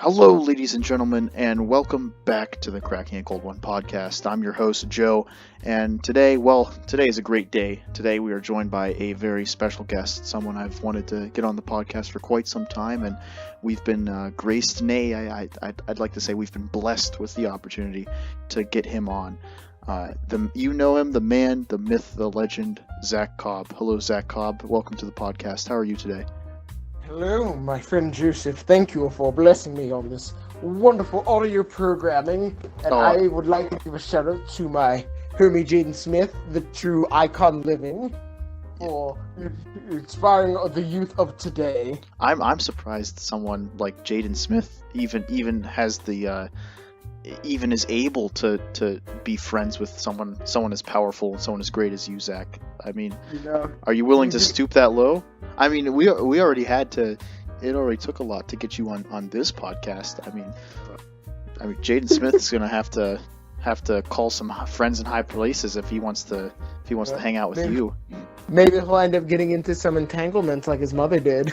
Hello, ladies and gentlemen, and welcome back to the Crackin Cold One podcast. I'm your host, Joe, and today is a great day. Today we are joined by a very special guest, someone I've wanted to get on the podcast for quite some time, and we've been graced, I'd like to say we've been blessed with the opportunity to get him on. You know him, the man, the myth, the legend, Zach Cobb. Hello, Zach Cobb. Welcome to the podcast. How are you today? Hello, my friend Joseph. Thank you for blessing me on this wonderful audio programming. And I would like to give a shout out to my homie Jaden Smith, the true icon living, for inspiring the youth of today. I'm surprised someone like Jaden Smith even has the even is able to be friends with someone as powerful and someone as great as you, Zach. I mean, are you willing to stoop that low? I mean, we already had to. It already took a lot to get you on this podcast. I mean, Jaden Smith's gonna have to call some friends in high places if he wants to hang out with you. Maybe he'll end up getting into some entanglements like his mother did.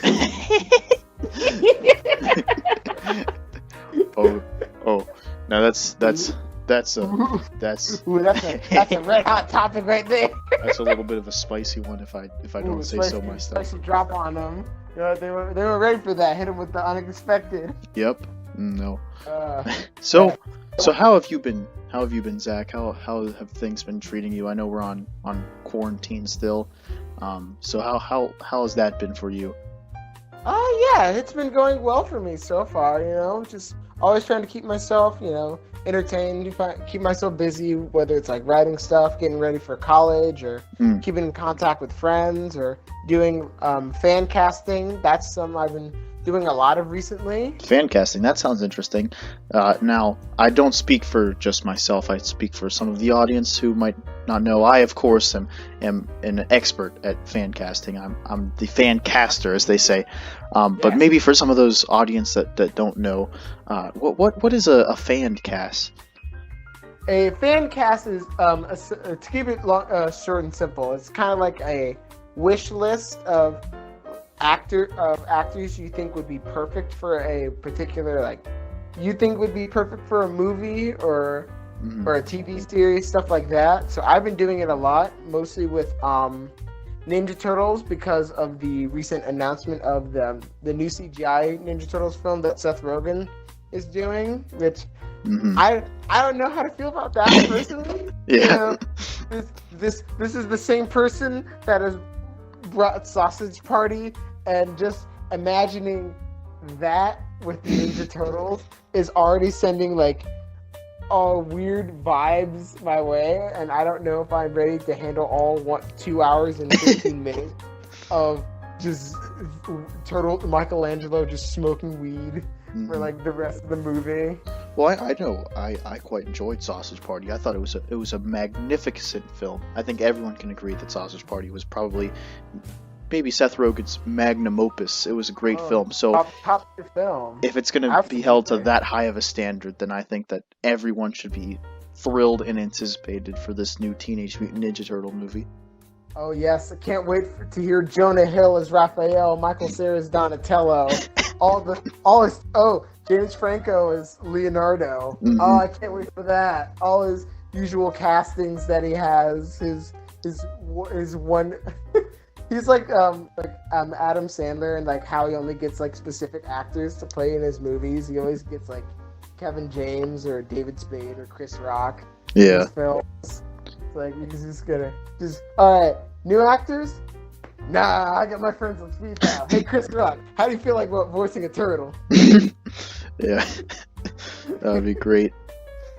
Oh. Now that's a red hot topic right there. That's a little bit of a spicy one if I don't say so myself. Spicy drop on them. They were ready for that. Hit them with the unexpected. Yep. No. So how have you been? How have you been, Zach? How have things been treating you? I know we're on quarantine still. So how has that been for you? Yeah, it's been going well for me so far. Just always trying to keep myself, entertained, keep myself busy, whether it's like writing stuff, getting ready for college, or keeping in contact with friends, or doing fan casting. That's something I've been doing a lot of recently. Fan casting, that sounds interesting. Now, I don't speak for just myself. I speak for some of the audience who might not know. I, of course, am an expert at fan casting. I'm the fan caster, as they say. But maybe for some of those audience that don't know, what is a fan cast? A fan cast is to keep it short and simple. It's kind of like a wish list of actors you think would be perfect for a particular, you think would be perfect for a movie or a TV series, stuff like that. So I've been doing it a lot, mostly with Ninja Turtles, because of the recent announcement of the new CGI Ninja Turtles film that Seth Rogen is doing, which I don't know how to feel about that personally. Yeah. This is the same person that has brought Sausage Party, and just imagining that with the Ninja Turtles is already sending weird vibes my way, and I don't know if I'm ready to handle all 2 hours and 15 minutes of just Michelangelo just smoking weed for the rest of the movie. Well, I know I quite enjoyed Sausage Party. I thought it was a magnificent film. I think everyone can agree that Sausage Party was probably maybe Seth Rogen's magnum opus. It was a great film. So top film. If it's going to be held to that high of a standard, then I think that everyone should be thrilled and anticipated for this new Teenage Mutant Ninja Turtle movie. Oh yes, I can't wait to hear Jonah Hill as Raphael, Michael Cera as Donatello, James Franco as Leonardo. Oh, I can't wait for that. All his usual castings that he has. His one. He's like Adam Sandler, and how he only gets specific actors to play in his movies. He always gets Kevin James or David Spade or Chris Rock. Yeah. In his films. It's he's just gonna all right, new actors. Nah, I got my friends on speed dial. Hey, Chris Rock, how do you feel about voicing a turtle? Yeah, that would be great.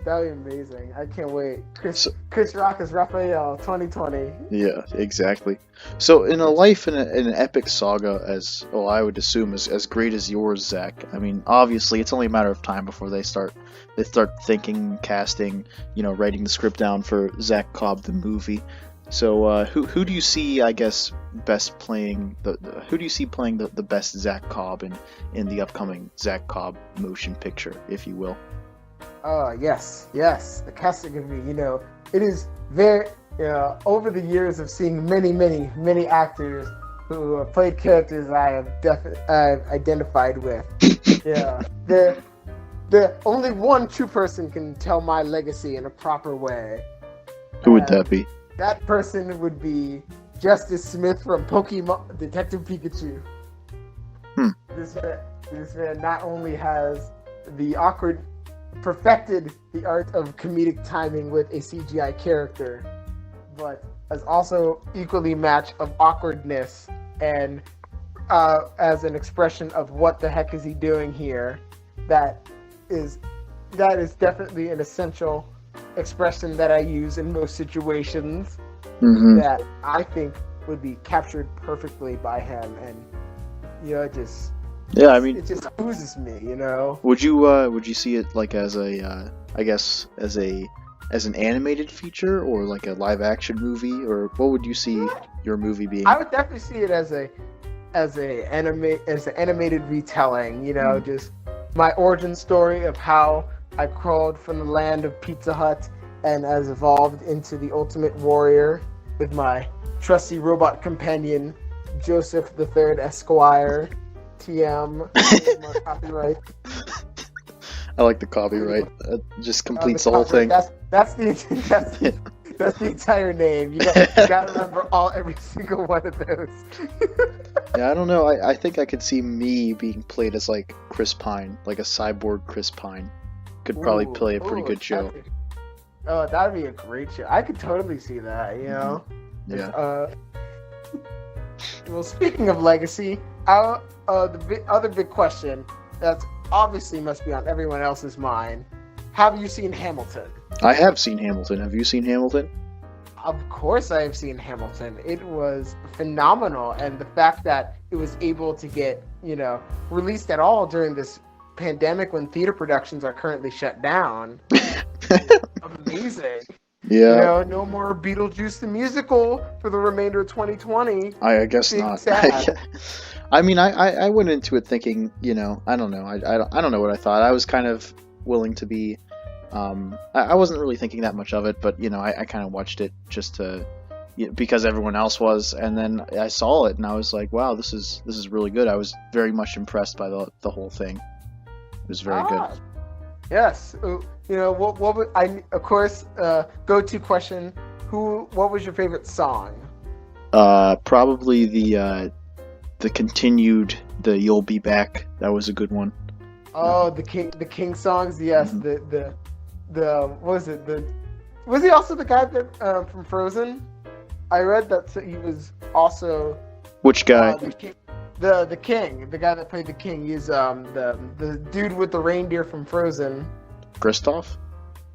That would be amazing. I can't wait. Chris Rock is Raphael 2020. Yeah, exactly. So in a life in an epic saga I would assume as great as yours, Zach, I mean, obviously it's only a matter of time before they start thinking, casting, writing the script down for Zach Cobb the movie. So who do you see, I guess, best playing who do you see playing the best Zach Cobb in the upcoming Zach Cobb motion picture, if you will? Yes. The casting of me, it is very, over the years of seeing many actors who played characters I've identified with. Yeah, the only one true person can tell my legacy in a proper way. Who would that be? That person would be Justice Smith from Pokemon Detective Pikachu. This man not only has perfected the art of comedic timing with a CGI character, but has also equally matched of awkwardness and as an expression of what the heck is he doing here. That is definitely an essential expression that I use in most situations that I think would be captured perfectly by him, and it just oozes me. Would you see it like as a I guess as an animated feature or like a live action movie, or what would you see your movie being? I would definitely see it as an animated retelling. Just my origin story of how I crawled from the land of Pizza Hut and has evolved into the ultimate warrior with my trusty robot companion, Joseph III Esquire, TM, copyright. I like the copyright. It just completes the whole thing. That's the entire name. You got to remember every single one of those. Yeah, I don't know. I think I could see me being played as like Chris Pine, like a cyborg Chris Pine. Could probably play a pretty good show. That'd be a great show. I could totally see that. Yeah. Well, speaking of legacy, the other big question that's obviously must be on everyone else's mind: have you seen Hamilton? I have seen Hamilton. Have you seen Hamilton? Of course I have seen Hamilton. It was phenomenal, and the fact that it was able to get, released at all during this pandemic when theater productions are currently shut down. Amazing. Yeah. No more Beetlejuice the musical for the remainder of 2020. I guess not. I mean, I went into it thinking, I don't know. I don't know what I thought. I was kind of willing to be. I wasn't really thinking that much of it, but I kind of watched it just to, because everyone else was, and then I saw it and I was like, wow, this is really good. I was very much impressed by the whole thing. It was very good. Yes. What would I? Of course, go-to question. What was your favorite song? Probably the continued "You'll Be Back." That was a good one. Oh, the King songs. Yes. The what was it? Was he also the guy that from Frozen? I read that he was also. Which guy? The king, the guy that played the king. He's the dude with the reindeer from Frozen. Kristoff?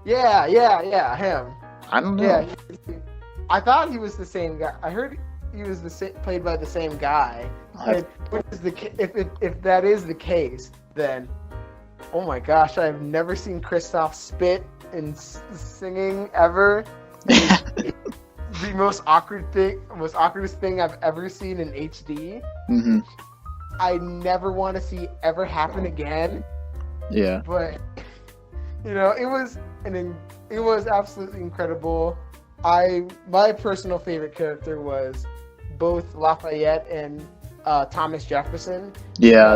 Yeah, him. I don't know. Yeah, I thought he was the same guy. I heard he was played by the same guy. If that is the case, then oh my gosh, I've never seen Kristoff spit in singing ever. The most awkwardest thing I've ever seen in HD. Mm-hmm. I never want to see ever happen again. Yeah. But it was absolutely incredible. My personal favorite character was both Lafayette and Thomas Jefferson. Yeah,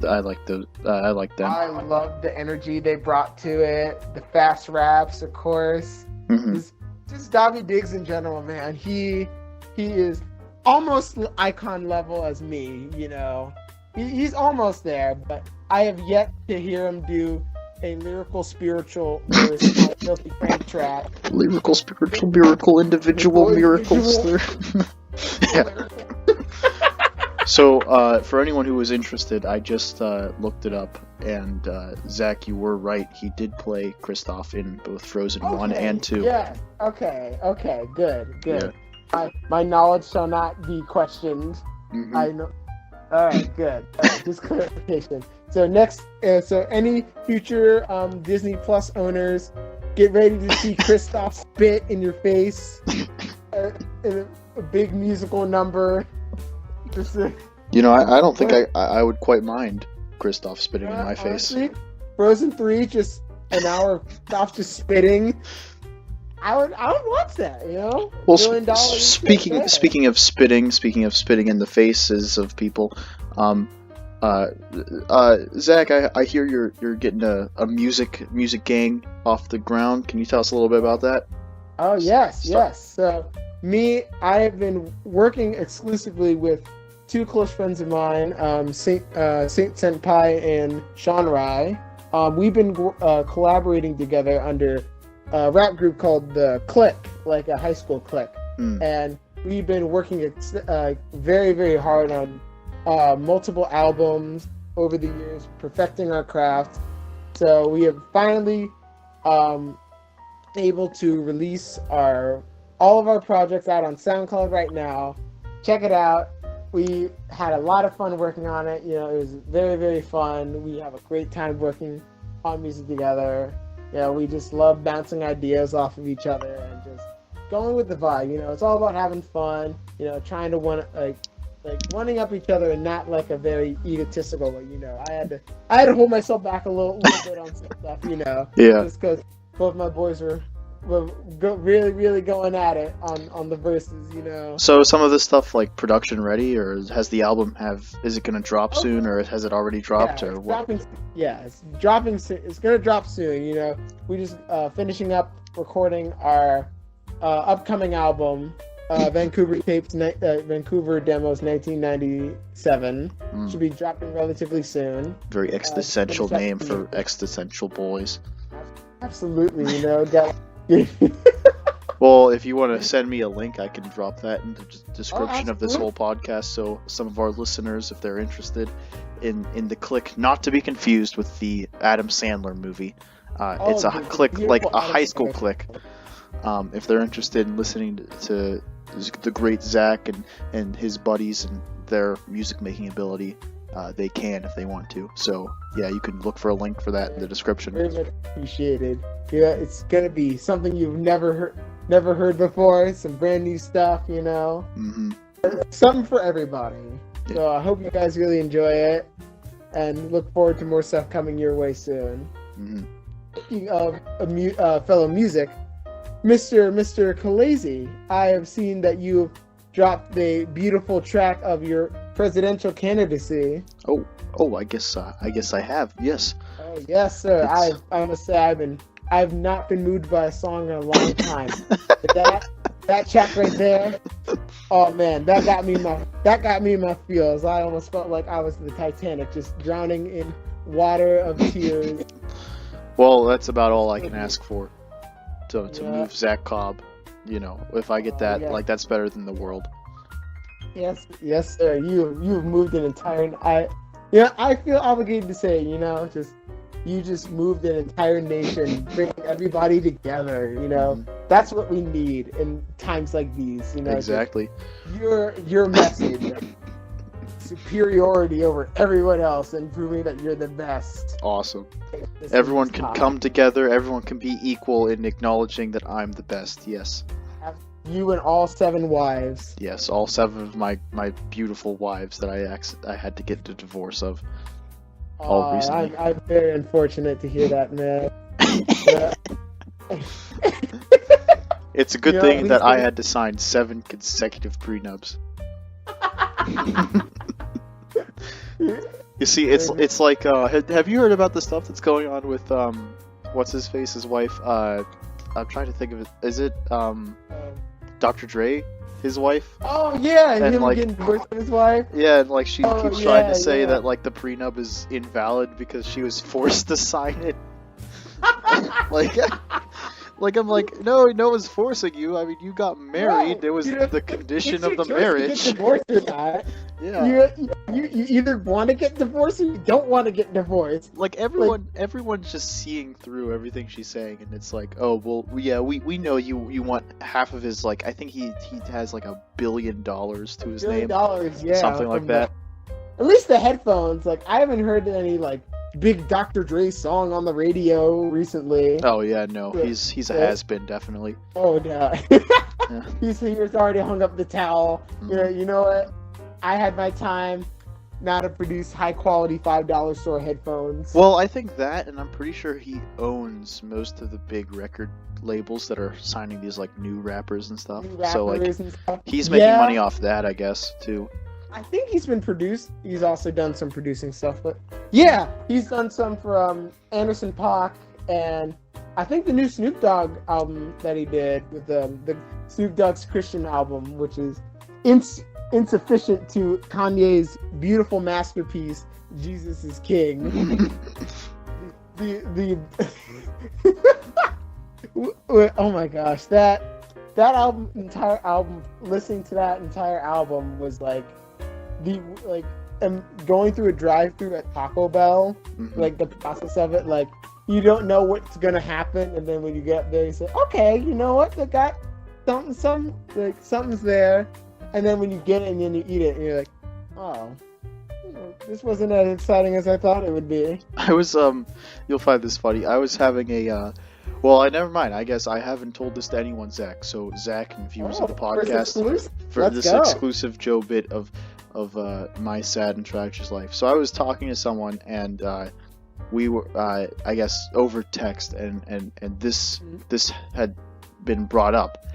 I like those. I like them. I loved the energy they brought to it. The fast raps, of course. Mm-hmm. Just Davy Diggs in general, man. He is almost icon level as me. He's almost there, but I have yet to hear him do a lyrical, spiritual verse on Filthy Frank track. Lyrical, spiritual, miracle, individual miracles. Yeah. So, for anyone who was interested, I just looked it up, and Zach, you were right. He did play Kristoff in both Frozen 1 and 2. Yeah. Okay. Good. Yeah. My knowledge shall not be questioned. Mm-hmm. I know. All right. Good. Just clarification. So next, any future Disney Plus owners, get ready to see Kristoff spit in your face in a big musical number. I don't think I would quite mind Kristoff spitting in my face. Honestly, Frozen 3, just an hour of Kristoff just spitting. I would watch that, Well, speaking of spitting in the faces of people, Zach, I hear you're getting a music gang off the ground. Can you tell us a little bit about that? Oh yes. So I have been working exclusively with two close friends of mine, Saint Senpai and Sean Rai. We've been collaborating together under a rap group called the Clique, like a high school clique, and we've been working very, very hard on multiple albums over the years, perfecting our craft. So we have finally able to release all of our projects out on SoundCloud right now. Check it out. We had a lot of fun working on it. It was very, very fun. We have a great time working on music together. We just love bouncing ideas off of each other and just going with the vibe. It's all about having fun. Trying to one-ing up each other and not like a very egotistical way. I had to hold myself back a little bit on some stuff. Yeah. Just because both my boys were really, really going at it on the verses. So some of this stuff like production ready, or has the album is it going to drop soon, or has it already dropped, or what? It's dropping soon. It's going to drop soon. We just finishing up recording our upcoming album, Vancouver Tapes, Vancouver Demos 1997. Should be dropping relatively soon. Very existential name for existential boys. Absolutely, Well, if you want to send me a link, I can drop that in the description of this whole podcast, so some of our listeners, if they're interested in the Clique, not to be confused with the Adam Sandler movie. It's a clique, like a high school clique. If they're interested in listening to the great Zach and his buddies and their music making ability, they can if they want to. So yeah, you can look for a link for that in the description. Very much appreciated. It's gonna be something you've never heard before. Some brand new stuff, Mm-hmm. Something for everybody. Yeah. So I hope you guys really enjoy it, and look forward to more stuff coming your way soon. Mm-hmm. Speaking of fellow music, Mr. Colaizzi, I have seen that you dropped the beautiful track of your presidential candidacy. Oh, I guess I have. Yes. Oh yes, sir. I must say I've not been moved by a song in a long time. But that track right there, oh man, that got me in my feels. I almost felt like I was the Titanic, just drowning in water of tears. Well, that's about all I can ask for to move Zach Cobb. If I get that, that's better than the world. Yes, sir. You've moved an entire. I feel obligated to say, you just moved an entire nation, bringing everybody together. That's what we need in times like these. Exactly. Your message, superiority over everyone else, and proving that you're the best. Awesome. Everyone can come together. Everyone can be equal in acknowledging that I'm the best. Yes. You and all 7 wives. Yes, all 7 of my beautiful wives that I had to get the divorce of. All recently. I'm very unfortunate to hear that, man. It's a good thing that I had to sign 7 consecutive prenups. You see, it's like have you heard about the stuff that's going on with what's his face's wife? I'm trying to think of it. Is it Dr. Dre, his wife? Oh yeah, and him like, getting divorced from his wife. Yeah, and like she keeps trying to say that like the prenup is invalid because she was forced to sign it. Like I'm like, no one's forcing you. I mean, you got married. It was the condition of the marriage. Get divorced or not. Yeah. You either want to get divorced or you don't want to get divorced. Like everyone's just seeing through everything she's saying, and it's like, oh well, yeah, we know you want half of his, like, I think he has like $1 billion to his name. Yeah. Something like that. At least the headphones. Like, I haven't heard any like big Dr. Dre song on the radio recently. Oh yeah, no, he's a has-been, definitely. Oh yeah. Yeah. He's already hung up the towel. Mm-hmm. You know what? I had my time now to produce high quality $5 store headphones. Well, I think that, and I'm pretty sure he owns most of the big record labels that are signing these like new rappers and stuff. So like he's making money off that, I guess, too. I think he's been produced. He's also done some producing stuff, but yeah, he's done some for Anderson .Paak, and I think the new Snoop Dogg album that he did with the Snoop Dogg's Christian album, which is insufficient to Kanye's beautiful masterpiece, Jesus is King. the oh my gosh, that entire album, listening to that entire album was like going through a drive-through at Taco Bell, like the process of it, like you don't know what's gonna happen, and then when you get there, you say, okay, you know what, they got something's there, and then when you get it and then you eat it, and you're like, oh, this wasn't as exciting as I thought it would be. I was you'll find this funny. I was having a well, never mind. I guess I haven't told this to anyone, Zach. So Zach and viewers of the podcast, for this exclusive Joe bit of my sad and tragic life. So I was talking to someone, and we were I guess over text, and this had been brought up,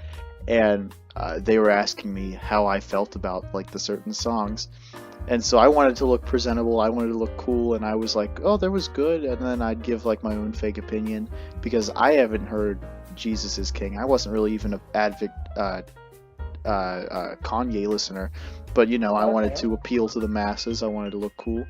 and they were asking me how I felt about like the certain songs. And so I wanted to look presentable, I wanted to look cool, and I was like, oh, that was good, and then I'd give like my own fake opinion, because I haven't heard Jesus is King. I wasn't really even an Kanye listener, but you know, I wanted to appeal to the masses, I wanted to look cool.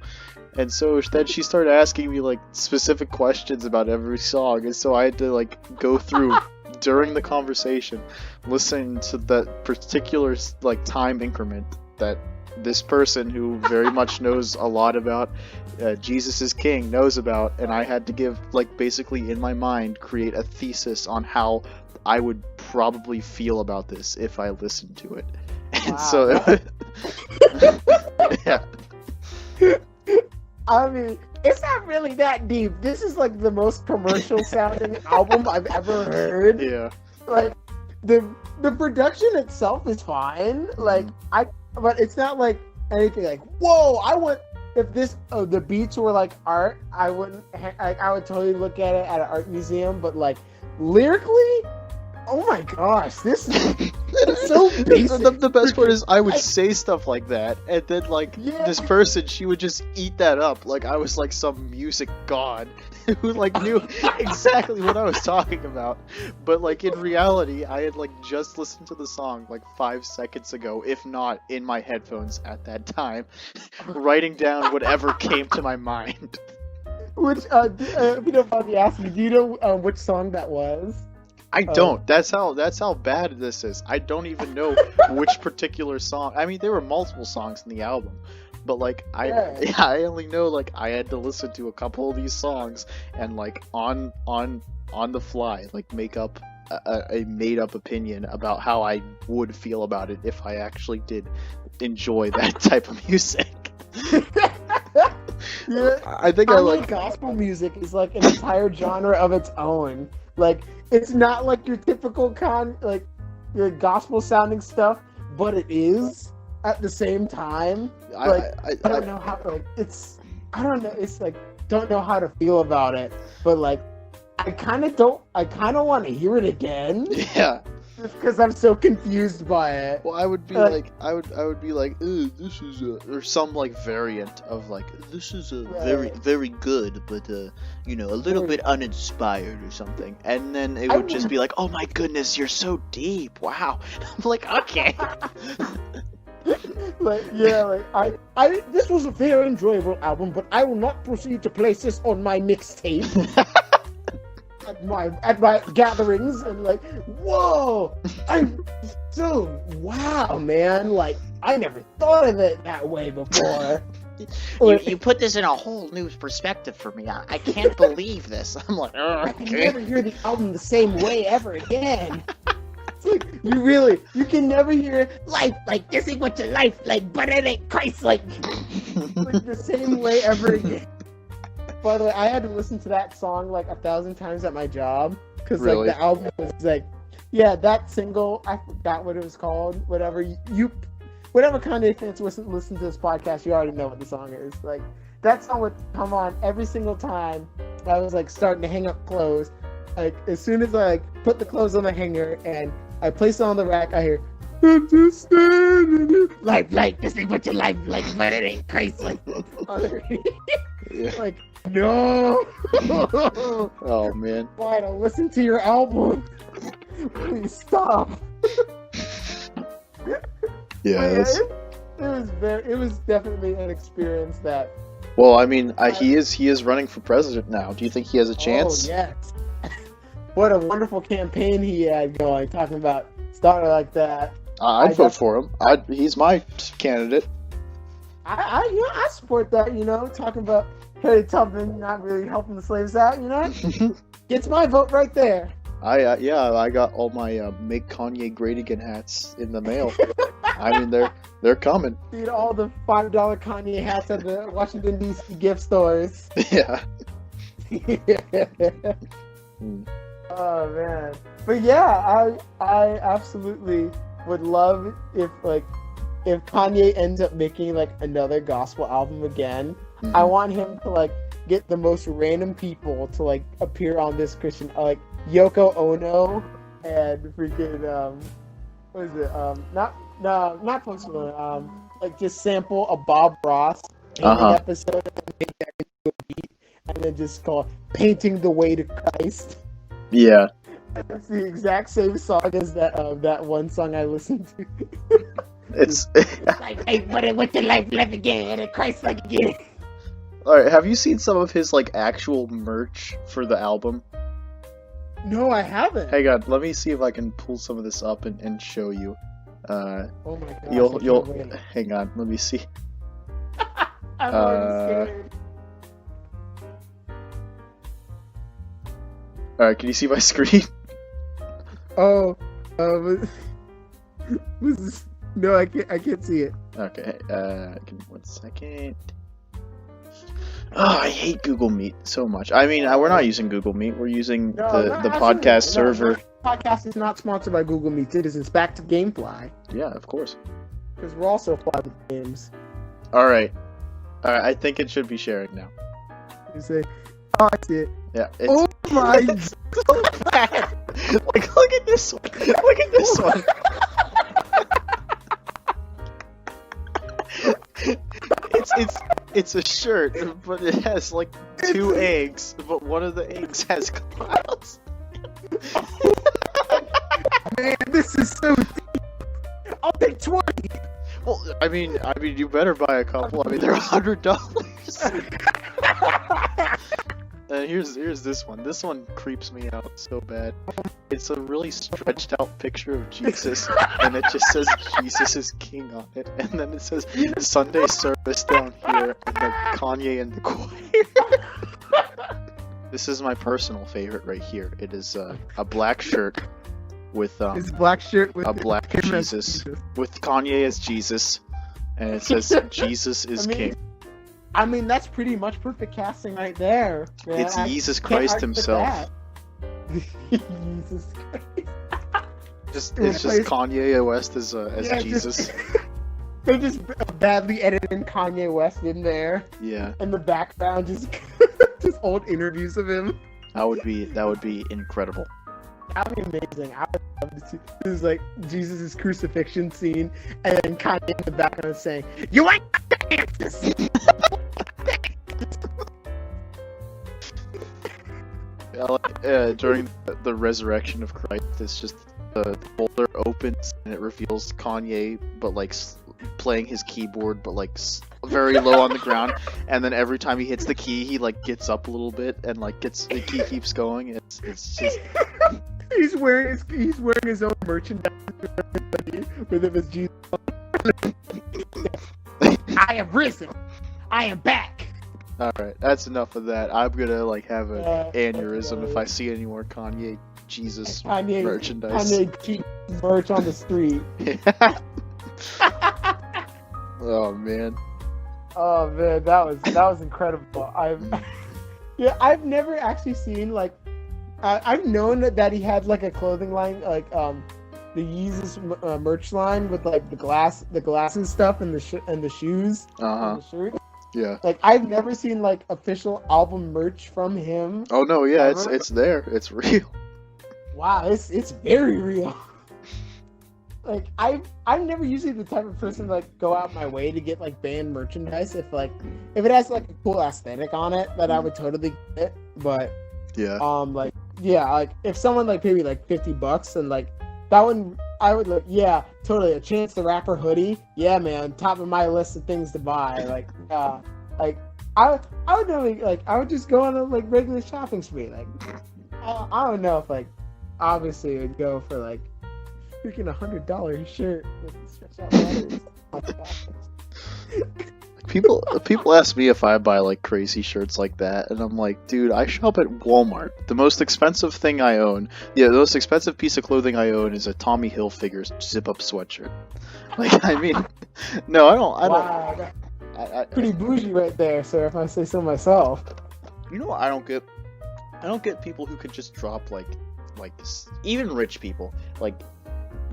And so then she started asking me like specific questions about every song, and so I had to like go through during the conversation, listen to that particular like time increment that this person who very much knows a lot about Jesus is King knows about, and I had to give like basically in my mind create a thesis on how I would probably feel about this if I listened to it. And so yeah. I mean, it's not really that deep. This is like the most commercial sounding album I've ever heard. Yeah. Like the production itself is fine. Like but it's not like anything like, whoa, I want, if this the beats were like art, I would totally look at it at an art museum, but like lyrically, oh my gosh, this is so basic. The best part is I would say stuff like that, and then like this person, she would just eat that up like I was like some music god who like knew exactly what I was talking about. But like in reality, I had like just listened to the song like 5 seconds ago, if not in my headphones at that time, writing down whatever came to my mind. Which if you don't mind me asking, do you know which song that was? I don't. That's how bad this is. I don't even know which particular song. I mean, there were multiple songs in the album, but like I only know like I had to listen to a couple of these songs and like on the fly like make up a made up opinion about how I would feel about it if I actually did enjoy that type of music. Yeah, I think I like gospel music is like an entire genre of its own. Like, it's not like your typical your gospel sounding stuff, but it is at the same time. Like, I don't know how to, like, I don't know, it's like, don't know how to feel about it, but like, I kind of want to hear it again. Yeah. Because I'm so confused by it. Well, I would be like, I would be like, this is or some like variant of like, this is a very, very good, but you know, a little bit uninspired or something. And then it would just be like, oh my goodness, you're so deep. Wow. I'm like, okay. This was a very enjoyable album, but I will not proceed to place this on my mixtape. At my gatherings, and like, whoa, I'm so, wow, man, like, I never thought of it that way before. You put this in a whole new perspective for me. I can't believe this. I'm like, I can never hear the album the same way ever again. It's like, you can never hear life like this ain't what your life like, but it ain't Christ like the same way ever again. By the way, I had to listen to that song like 1,000 times at my job because like the album was like, that single, I forgot what it was called. Whatever Kanye fans listen to this podcast, you already know what the song is. Like, that song would come on every single time I was like starting to hang up clothes. Like, as soon as I like put the clothes on the hanger and I place it on the rack, I hear Life, this ain't what your life like, but it ain't crazy. Yeah. Like, no. Oh man. Why don't listen to your album? Please stop. Yeah. It was definitely an experience that. Well, I mean, he is running for president now. Do you think he has a chance? Oh yes. What a wonderful campaign he had going, talking about starting like that. I'd vote for him. He's my candidate. I support that. Talking about Harriet Tubman not really helping the slaves out. Gets my vote right there. I got all my Make Kanye Great Again hats in the mail. I mean, they're coming. See all the $5 Kanye hats at the Washington D.C. gift stores. Yeah. Oh man, but yeah, I absolutely would love if Kanye ends up making like another gospel album again. Mm-hmm. I want him to like get the most random people to like appear on this Christian, like Yoko Ono and freaking what is it? Not Post Malone. Like just sample a Bob Ross episode and make that into a beat, and then just call "Painting the Way to Christ." Yeah. It's the exact same song as that one song I listened to. It's like, hey, what's your life like again? And Christ like again. Alright, have you seen some of his like actual merch for the album? No, I haven't. Hang on, let me see if I can pull some of this up and show you. Oh my god. You'll hang on, let me see. I'm already scared. Alright, can you see my screen? Oh, was this... No, I can't see it. Okay, give me 1 second. Oh, I hate Google Meet so much. I mean, we're not using Google Meet. We're using the podcast server. Podcast is not sponsored by Google Meet. It is in fact Gamefly. Yeah, of course. Because we're also applied with games. Alright, I think it should be sharing now. You say, oh, I see it. Yeah. Oh my god. So bad. Like, look at this one. Look at this one. It's a shirt, but it has like 2 eggs, but one of the eggs has clouds. Man, this is so deep. I'll take 20. Well, I mean, you better buy a couple. I mean, they're $100. And here's this one. This one creeps me out so bad. It's a really stretched out picture of Jesus, and it just says Jesus is King on it, and then it says Sunday service down here, and then Kanye and the choir. This is my personal favorite right here. It is a black shirt with It's black shirt with a black Jesus with Kanye as Jesus, and it says Jesus is King. I mean, that's pretty much perfect casting right there. Man. It's Jesus Christ himself. Jesus Christ. It's just Kanye West as Jesus. They're just badly editing Kanye West in there. Yeah. In the background, just old interviews of him. That would be incredible. That would be amazing. I would love to see. This is like Jesus' crucifixion scene, and then Kanye in the background saying, "You ain't got the answers." During the resurrection of Christ, it's just the folder opens and it reveals Kanye, but like playing his keyboard, but like very low on the ground. And then every time he hits the key, he like gets up a little bit and like the key keeps going. It's just he's wearing his own merchandise with him as Jesus. I am risen. I am back. Alright, that's enough of that. I'm gonna like have an aneurysm if I see any more Kanye Jesus merchandise. Kanye merch on the street. Oh man. Oh man, that was incredible. I've never actually seen like I've known that he had like a clothing line like the Yeezus merch line with like the glasses stuff and the shoes and the shirt. Yeah. Like I've never seen like official album merch from him. Oh no, yeah, it's there. It's real. Wow, it's very real. like I'm never usually the type of person to like go out my way to get like band merchandise if it has like a cool aesthetic on it, then I would totally get it. But like if someone like paid me like $50 and like that one, I would like totally a Chance the Rapper hoodie. Yeah, man, top of my list of things to buy. Like I would really like I would just go on a like regular shopping spree. Like I don't know if like obviously it would go for like freaking $100 shirt with stretch out letters. People ask me if I buy like crazy shirts like that, and I'm like, dude, I shop at Walmart. The most expensive thing I own, the most expensive piece of clothing I own is a Tommy Hilfiger zip-up sweatshirt. Like, I mean, no, I don't. Wow, pretty bougie right there, sir, if I say so myself. You know what I don't get? I don't get people who could just drop like even rich people like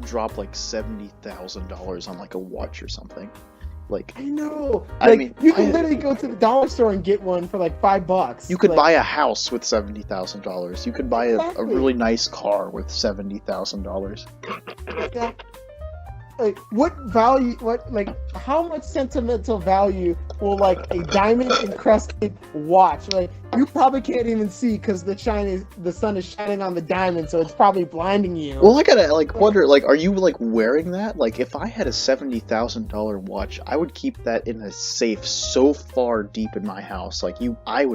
drop like $70,000 on like a watch or something. Like, I know. Like, you can literally go to the dollar store and get one for like $5. You could buy a house with $70,000. You could buy a really nice car with $70,000. Like, what value? How much sentimental value will like a diamond encrusted watch? Like, you probably can't even see because the sun is shining on the diamond, so it's probably blinding you. Well, I gotta wonder, are you wearing that? Like, if I had a $70,000 watch, I would keep that in a safe so far deep in my house. Like, I've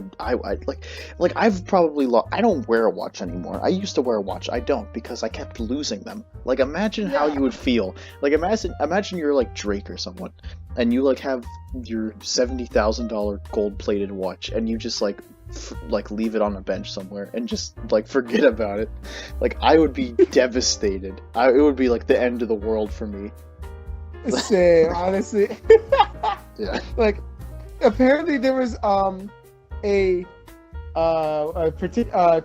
probably I don't wear a watch anymore. I used to wear a watch. I don't because I kept losing them. Like, imagine how you would feel. Like, imagine you're like Drake or someone, and you have your $70,000 gold-plated watch, and you just leave it on a bench somewhere and just forget about it. Like, I would be devastated. It would be like the end of the world for me. Same, honestly. Yeah. Like, apparently there was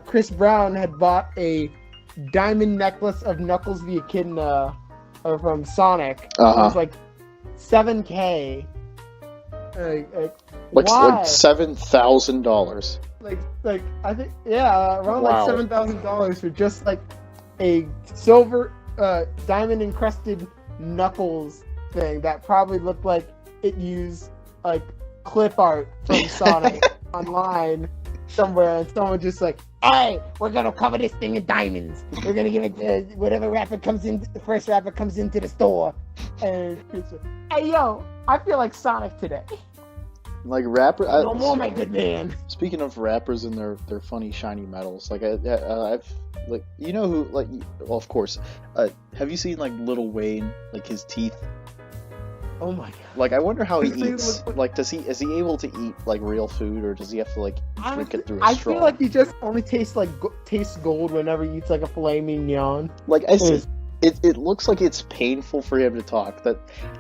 Chris Brown had bought a diamond necklace of Knuckles the Echidna from Sonic. It was like $7,000. Like why? $7,000. Like I think around like $7,000 for just like a silver diamond encrusted Knuckles thing that probably looked like it used like clip art from Sonic online somewhere, and someone just like, hey, we're gonna cover this thing in diamonds. We're gonna give it to whatever the first rapper comes into the store. And it's like, hey, yo, I feel like Sonic today. Like rapper, no more, my good man. Speaking of rappers and their funny shiny medals, I've you know who well, of course, have you seen Lil Wayne, his teeth? Oh my god! I wonder how he eats. Is he able to eat real food, or does he have to drink it through a straw? I feel like he just only tastes gold whenever he eats a filet mignon. It looks like it's painful for him to talk.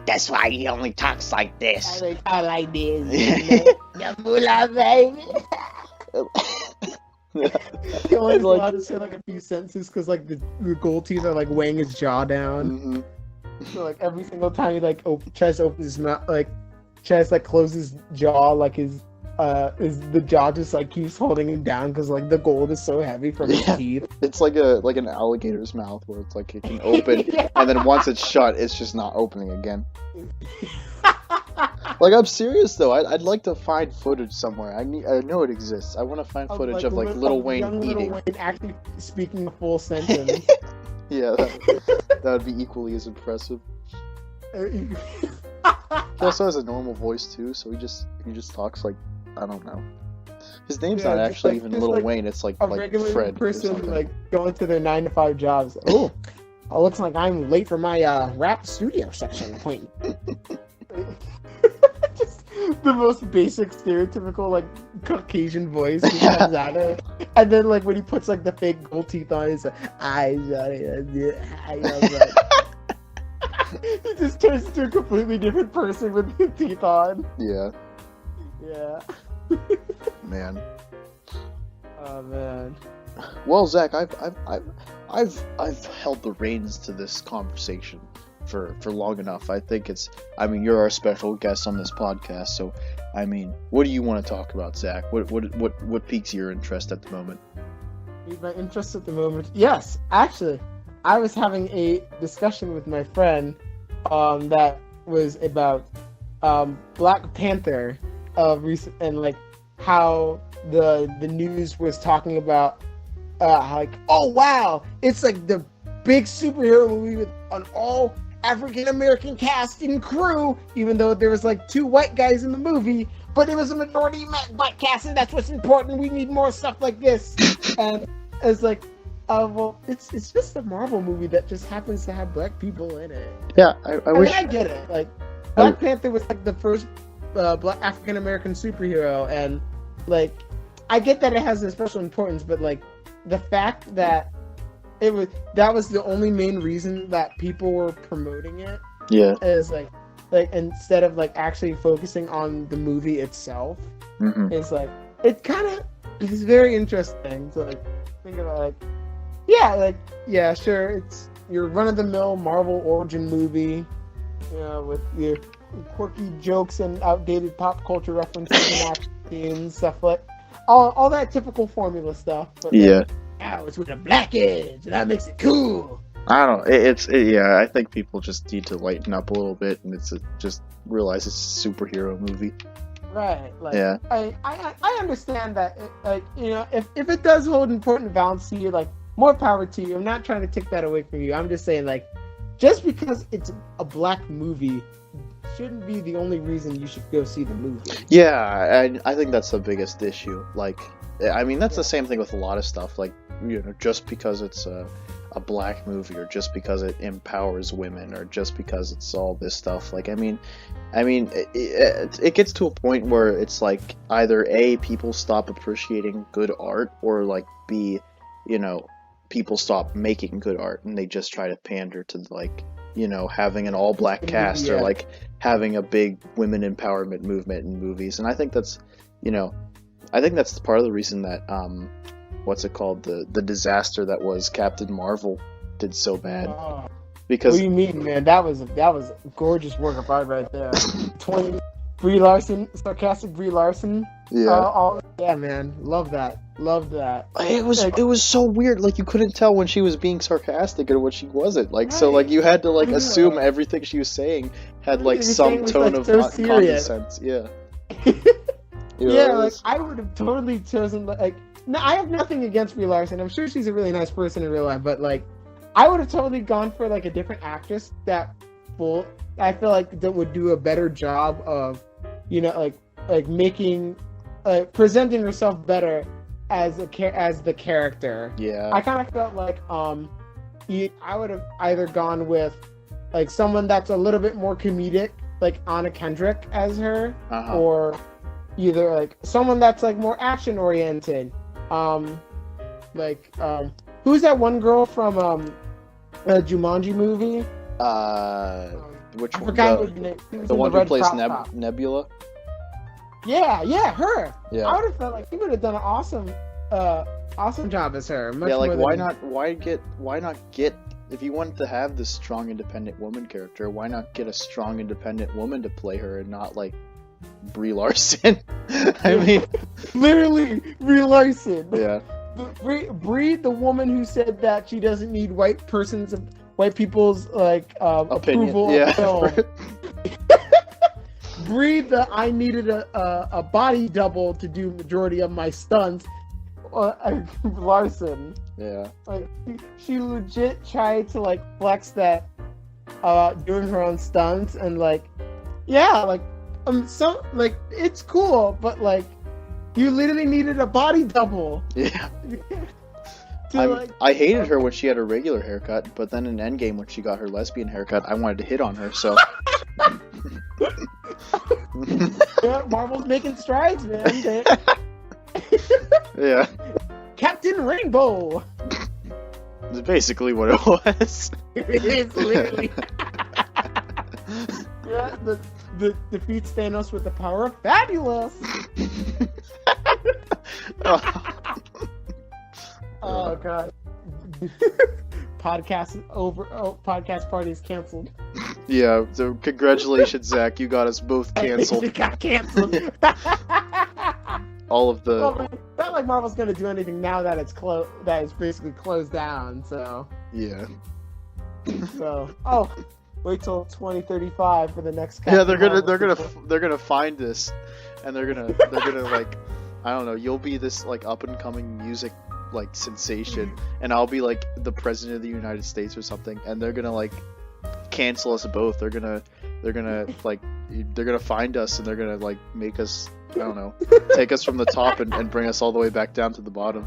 That's why he only talks like this. I talk like this. The moolah, baby. He only allowed to say a few sentences because the gold teeth are weighing his jaw down. Mm-hmm. So every single time he tries to open his mouth, tries to close his jaw, the jaw just keeps holding him down because the gold is so heavy from his teeth. It's like an alligator's mouth where it's it can open and then once it's shut, it's just not opening again. I'm serious though. I'd like to find footage somewhere. I know it exists. I want to find footage of Lil Wayne eating. Lil Wayne actually speaking a full sentence. Yeah, that would be equally as impressive. He also has a normal voice too, so he just talks I don't know. His name's not actually even Lil Wayne. It's a regular Fred person going to their 9-to-5 jobs. Oh, looks like I'm late for my rap studio section appointment. Just the most basic, stereotypical Caucasian voice he comes out of, and then when he puts the fake gold teeth on, he's he just turns into a completely different person with the teeth on. Yeah. Yeah. Man. Oh man. Well, Zach, I've held the reins to this conversation for long enough. I think you're our special guest on this podcast, so what do you want to talk about, Zach? What piques your interest at the moment? My interest at the moment? Yes, actually, I was having a discussion with my friend that was about Black Panther and like how the news was talking about like, oh wow, it's like the big superhero movie with an all African American cast and crew, even though there was like 2 white guys in the movie, but it was a majority black cast, and that's what's important. We need more stuff like this. And it's like, well, it's just a Marvel movie that just happens to have black people in it. Yeah, I wish. I get it. Like, Black Panther was like the first black African American superhero, and like, I get that it has a special importance, but like, the fact that that was the only main reason that people were promoting it. Yeah. Is like instead of like actually focusing on the movie itself, it's like it kind of is very interesting to like think about like sure, it's your run of the mill Marvel origin movie, with your quirky jokes and outdated pop culture references and action scenes, stuff like all that typical formula stuff. But yeah. Now it's with a black edge, and that makes it cool. I don't know. I think people just need to lighten up a little bit, and just realize it's a superhero movie. Right. Like, yeah. I understand that. If it does hold important balance to you, like, more power to you. I'm not trying to take that away from you. I'm just saying, like, just because it's a black movie shouldn't be the only reason you should go see the movie. Yeah, I think that's the biggest issue. Like, I mean, that's the same thing with a lot of stuff. Like, just because it's a black movie, or just because it empowers women, or just because it's all this stuff. Like, I mean, it gets to a point where it's like either A, people stop appreciating good art, or like B, people stop making good art and they just try to pander to like, having an all black cast, or like having a big women empowerment movement in movies. And I think that's, part of the reason that what's it called, the disaster that was Captain Marvel did so bad. Because what do you mean, man? That was a gorgeous work of art right there. Brie Larson, sarcastic Brie Larson. Yeah. Yeah, man, love that. It was so weird. Like, you couldn't tell when she was being sarcastic and when she wasn't. Like, right. So like you had to like assume everything she was saying had like some tone of condescence. Yeah. Like I would have totally chosen like. No, I have nothing against Brie Larson. I'm sure she's a really nice person in real life, but like, I would have totally gone for like a different actress I feel like that would do a better job of, like making, presenting herself better as the character. Yeah. I kind of felt like I would have either gone with like someone that's a little bit more comedic, like Anna Kendrick as her, or either like someone that's like more action oriented. Who's that one girl from the Jumanji movie? Which one? The one who plays Nebula? Yeah, her. Yeah. I would have felt like he would have done an awesome job as her. Why not get if you wanted to have this strong independent woman character, why not get a strong independent woman to play her and not like Brie Larson? I mean, literally Brie Larson. Yeah. Brie, the woman who said that she doesn't need white people's like approval of film. Brie, I needed a body double to do majority of my stunts. Larson. Yeah. Like she legit tried to like flex that doing her own stunts, and like it's cool, but like you literally needed a body double. Yeah. I hated her when she had her regular haircut, but then in Endgame when she got her lesbian haircut, I wanted to hit on her, so yeah, Marvel's making strides, man. Yeah. Captain Rainbow. That's basically what it was. It is literally. Yeah, the defeats Thanos with the power of fabulous. Oh god. Podcast over. Oh, podcast party is canceled. Yeah, so congratulations, Zach. You got us both canceled. It got canceled. All of the. Well, it's not like Marvel's gonna do anything now that it's basically closed down. So. Yeah. So, wait till 2035 for the next. Yeah, Captain they're gonna find this, and they're gonna like, I don't know. You'll be this like up and coming music like sensation, and I'll be like the president of the United States or something, and they're gonna like cancel us both. They're gonna find us, and they're gonna like make us, I don't know, take us from the top and bring us all the way back down to the bottom.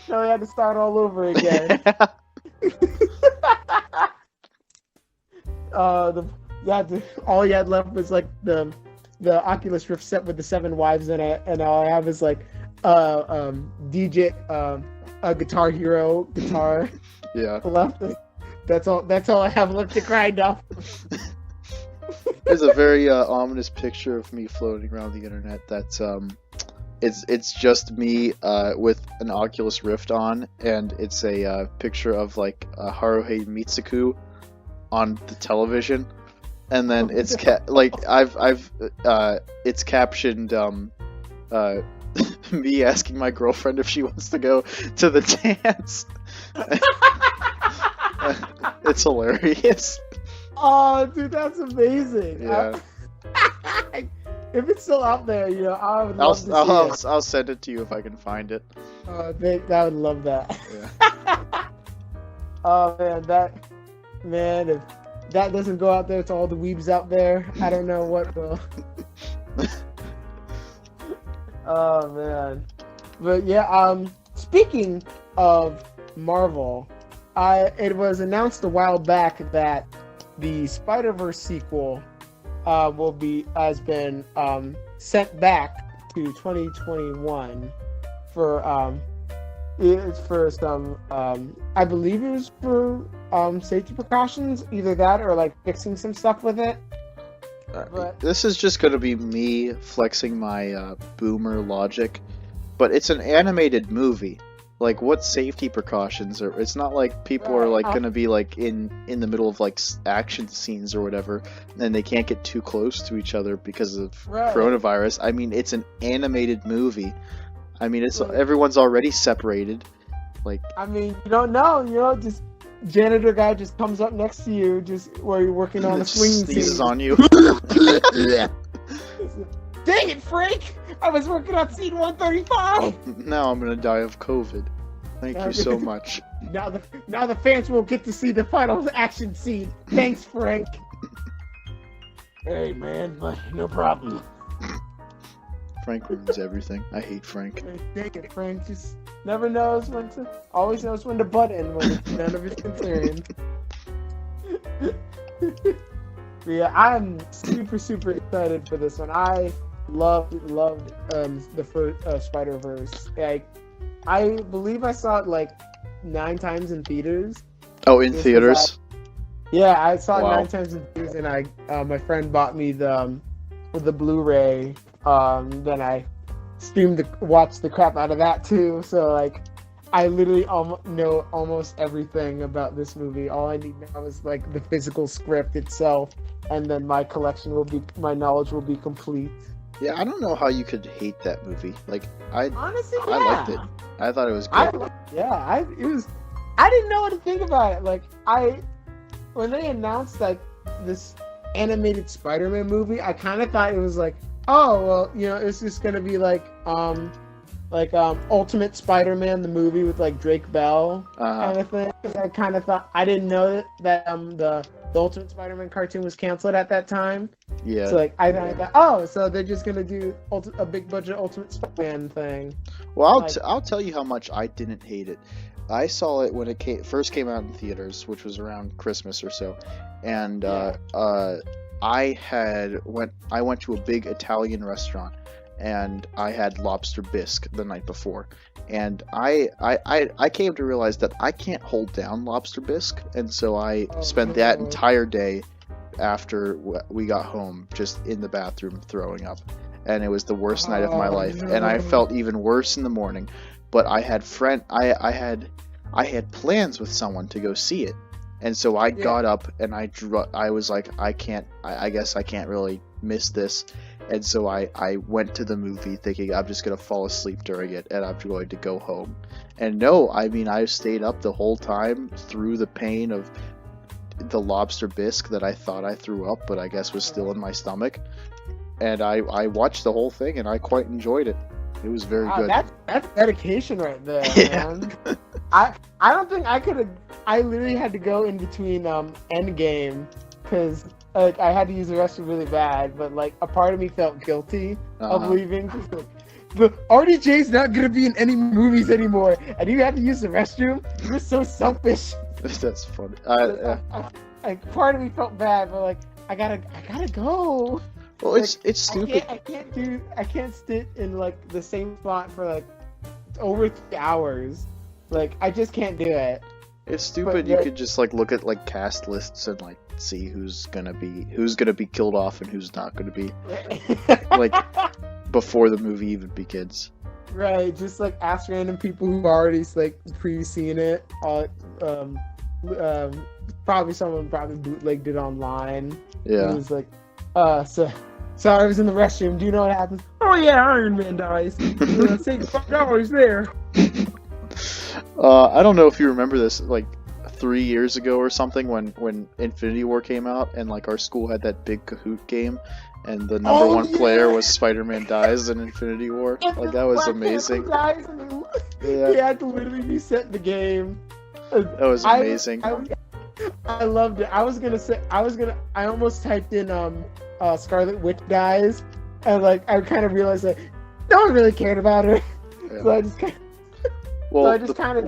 So we had to start all over again. All you had left was like the Oculus Rift set with the 7 wives in it, and all I have is like DJ a Guitar Hero guitar. Yeah. Left. That's all I have left to grind off. There's a very ominous picture of me floating around the internet. That's it's just me with an Oculus Rift on, and it's a picture of like Haruhi Mitsuku on the television, and then it's it's captioned me asking my girlfriend if she wants to go to the dance. It's hilarious. Oh, dude, that's amazing. Yeah. If it's still out there, I would love to see it. I'll send it to you if I can find it. I would love that. Yeah. Oh man, if that doesn't go out there to all the weebs out there, I don't know what will. Oh man, but yeah. Speaking of Marvel, it was announced a while back that the Spider-Verse sequel has been sent back to 2021 for it's for some I believe it was for safety precautions, either that or like fixing some stuff with it. But this is just going to be me flexing my boomer logic, but it's an animated movie. Like, what safety precautions are? It's not like people are like going to be like in the middle of like action scenes or whatever, and they can't get too close to each other because of coronavirus. I mean, it's an animated movie. I mean, everyone's already separated. Like, I mean, you don't know, just janitor guy just comes up next to you, just where you're working on a swinging scene. Sneezes on you. Dang it, Frank! I was working on scene 135. Now I'm gonna die of COVID. Thank you so much. Now the fans will get to see the final action scene. Thanks, Frank. Hey man, no problem. Frank ruins everything. I hate Frank. Dang it, Frank just never knows always knows when to butt in when it's none of his concern. Yeah, I'm super excited for this one. I loved the first Spider-Verse. Like, I believe I saw it like 9 times in theaters. Oh, in theaters? Yeah, I saw it 9 times in theaters, and my friend bought me the Blu-ray. Then I watched the crap out of that too. So like, I literally know almost everything about this movie. All I need now is like the physical script itself, and then my knowledge will be complete. Yeah, I don't know how you could hate that movie. Like, honestly, I liked it. I thought it was good. I didn't know what to think about it. Like, when they announced like this animated Spider-Man movie, I kind of thought it was like, oh well, it's just gonna be like Ultimate Spider-Man, the movie with like Drake Bell kind of thing. Because I kind of thought, I didn't know that the Ultimate Spider-Man cartoon was canceled at that time. Yeah. So like I thought, so they're just gonna do a big budget Ultimate Spider-Man thing. Well, I'll tell you how much I didn't hate it. I saw it when it first came out in theaters, which was around Christmas or so, and I went to a big Italian restaurant, and I had lobster bisque the night before, and I came to realize that I can't hold down lobster bisque, and so I spent that entire day after we got home just in the bathroom throwing up, and it was the worst night of my life, and I felt even worse in the morning. But I had I had plans with someone to go see it. And so I got up and I was like, I guess I can't really miss this. And so I went to the movie thinking I'm just going to fall asleep during it and I'm going to go home. And no, I mean, I stayed up the whole time through the pain of the lobster bisque that I thought I threw up, but I guess was still in my stomach. And I watched the whole thing and I quite enjoyed it. It was very good. That's dedication right there, man. I don't think I could have. I literally had to go in between Endgame because like I had to use the restroom really bad, but like a part of me felt guilty of leaving. The RDJ's not gonna be in any movies anymore, and you have to use the restroom. You're so selfish. That's funny. Like part of me felt bad, but like I gotta go. Well, like, it's stupid. I can't sit in like the same spot for like over 3 hours. Like I just can't do it. It's stupid. You could just like look at like cast lists and like see who's gonna be killed off and who's not gonna be, like before the movie even begins. Right, just like ask random people who've already like pre-seen it. Probably someone bootlegged it online. Yeah. It was like, sorry, I was in the restroom. Do you know what happens? Oh yeah, Iron Man dies. Save $5 there. I don't know if you remember this, like 3 years ago or something, when Infinity War came out, and like our school had that big Kahoot game, and the number one player was Spider-Man dies in Infinity War. Like that was amazing. He had to literally reset the game. That was amazing. I loved it. I almost typed in Scarlet Witch dies, and like I kind of realized that no one really cared about her. Yeah. So I just kind of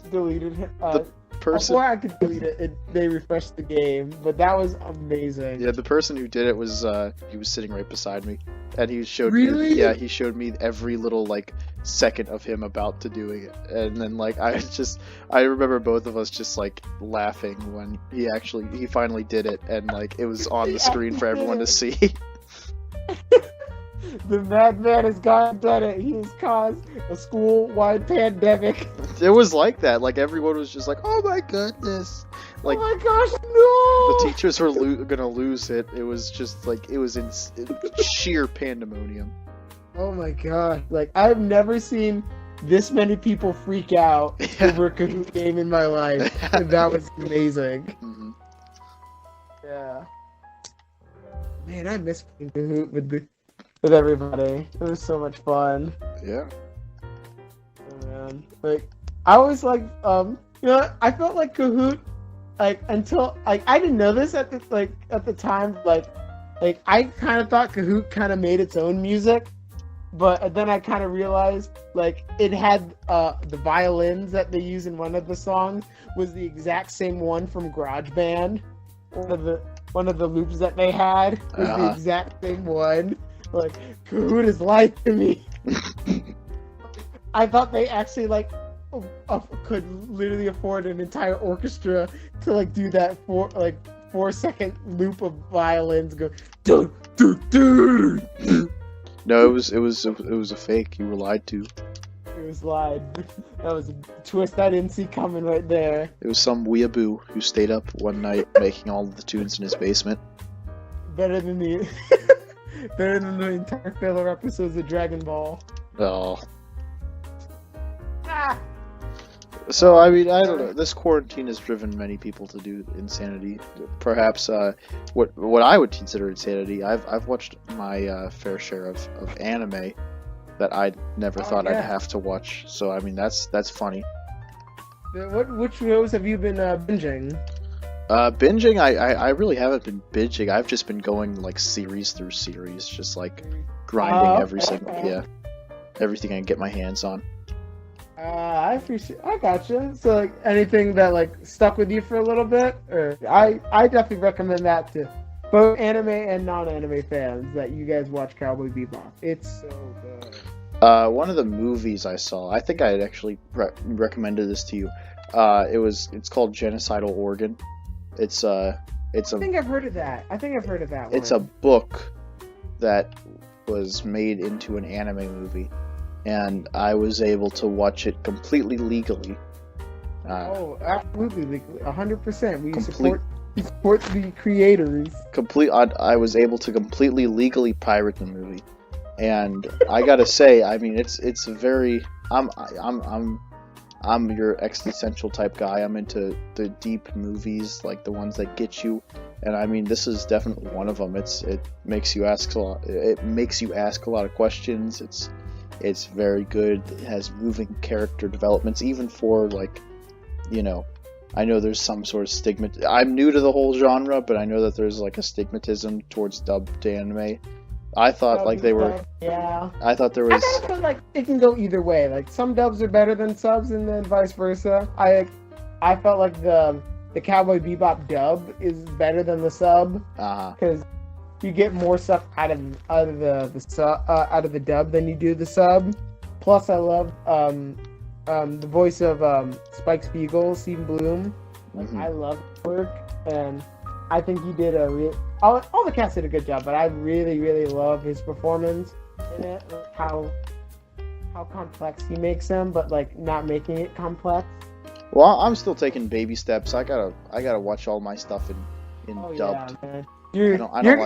deleted it. The person, before I could delete it, they refreshed the game, but that was amazing. Yeah, the person who did it was he was sitting right beside me, and he showed really? me. Yeah, he showed me every little like second of him about to doing it, and then like I remember both of us just like laughing when he finally did it, and like it was on the screen for everyone to see. The madman has done it. He has caused a school-wide pandemic. It was like that. Like everyone was just like, "Oh my goodness!" Like, oh my gosh, no! The teachers were gonna lose it. It was just like it was in sheer pandemonium. Oh my gosh! Like I've never seen this many people freak out over a Kahoot game in my life, and that was amazing. Mm-hmm. Yeah. Man, I miss playing Kahoot with everybody. It was so much fun. Yeah. Oh, man. Like I was like, I felt like Kahoot, like until like I didn't know this at the time, like I kind of thought Kahoot kind of made its own music, but then I kind of realized like it had the violins that they use in one of the songs was the exact same one from GarageBand. One of the loops that they had was the exact same one. Like, Kahoot is life to me. I thought they actually, like, could literally afford an entire orchestra to, like, do that 4-second loop of violins go, do, do, do, do. No, it was a fake. You were lied to. It was lied. That was a twist I didn't see coming right there. It was some weeaboo who stayed up one night making all of the tunes in his basement. Better than the entire filler episodes of Dragon Ball. Oh. Ah! So, I mean, I don't know. This quarantine has driven many people to do insanity. Perhaps what I would consider insanity. I've watched my fair share of anime that I never thought I'd have to watch. So, I mean, that's funny. Which shows have you been binging? Binging, I really haven't been binging. I've just been going like series through series, just like grinding everything I can get my hands on. I gotcha. So like anything that like stuck with you for a little bit, or I definitely recommend that to both anime and non-anime fans that you guys watch Cowboy Bebop. It's so good. One of the movies I saw, I think I had actually recommended this to you. It's called Genocidal Organ. I think I've heard of that. One. It's a book that was made into an anime movie, and I was able to watch it completely legally. Absolutely legally, 100%. We support You support the creators. I was able to completely legally pirate the movie, and I gotta say, I mean, it's a very I'm your existential type guy. I'm into the deep movies, like the ones that get you, and I mean, this is definitely one of them. It makes you ask a lot. It makes you ask a lot of questions. It's very good. It has moving character developments, even for like, I know there's some sort of stigma. I'm new to the whole genre, but I know that there's like a stigmatism towards dubbed anime. I thought like they were. Yeah. I thought there was. I kind of feel like it can go either way. Like some dubs are better than subs, and then vice versa. I felt like the Cowboy Bebop dub is better than the sub because you get more stuff out of the dub than you do the sub. Plus, I love the voice of Spike Spiegel, Stephen Bloom. Like, I love his work, and I think he did all the cast did a good job, but I really, really love his performance in it. Like how complex he makes them, but like not making it complex. Well, I'm still taking baby steps. I gotta watch all my stuff in dubbed. Yeah, man.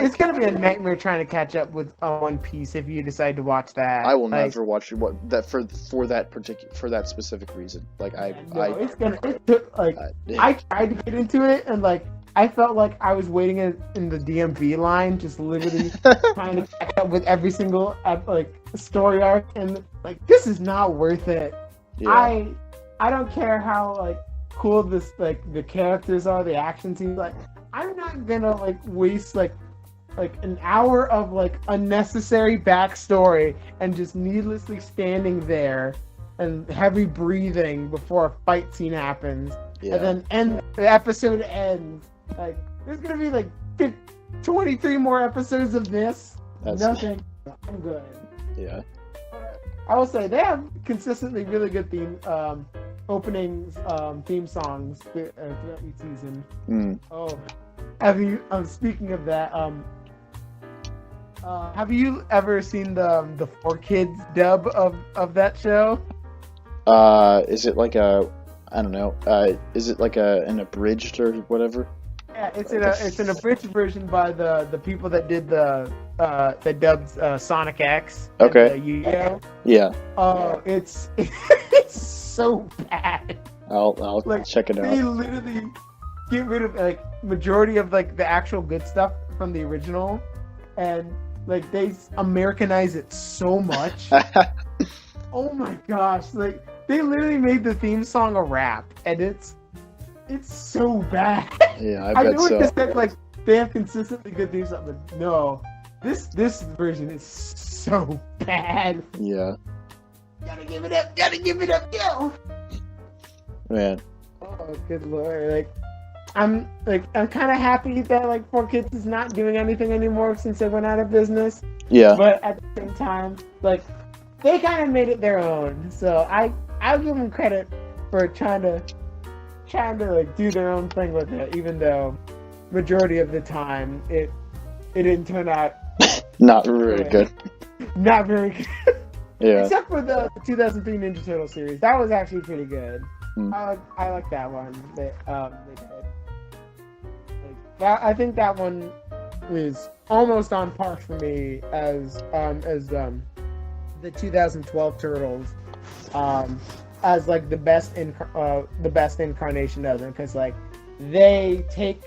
It's gonna be a nightmare trying to catch up with One Piece if you decide to watch that. I will never watch that for that specific reason. Like I tried to get into it, and like I felt like I was waiting in the DMV line, just literally trying to catch up with every single story arc, and like this is not worth it. Yeah. I don't care how like cool this like the characters are, the action scenes. Like I'm not gonna like waste like an hour of like unnecessary backstory and just needlessly standing there and heavy breathing before a fight scene happens, and then the episode ends. Like, there's gonna be like 23 more episodes of this. Nothing. I'm good. Yeah. I will say they have consistently really good openings, theme songs throughout each season. Oh, speaking of that, have you ever seen the 4Kids dub of that show? Is it like I don't know. Is it like an abridged or whatever? Yeah, it's an abridged version by the people that did that dubbed Sonic X. Okay. Yu-Gi-Oh. Yeah. Oh, it's so bad. I'll check it out. They literally get rid of like majority of like the actual good stuff from the original, and like they Americanize it so much. Oh my gosh! Like they literally made the theme song a rap, and it's so bad. Yeah, I bet so. I know like they have consistently good theme songs, but no, this version is so bad. Yeah. Gotta give it up, yo. Man. Oh, good lord! I'm kind of happy that like 4Kids is not doing anything anymore since they went out of business. Yeah. But at the same time, like they kind of made it their own. So I'll give them credit for trying to like do their own thing with it, even though majority of the time it didn't turn out not very good. Not very good. Yeah. Except for the 2003 Ninja Turtle series, that was actually pretty good. I like that one. They did. I think that one is almost on par for me as the 2012 Turtles, as like the best incarnation of them, because like they take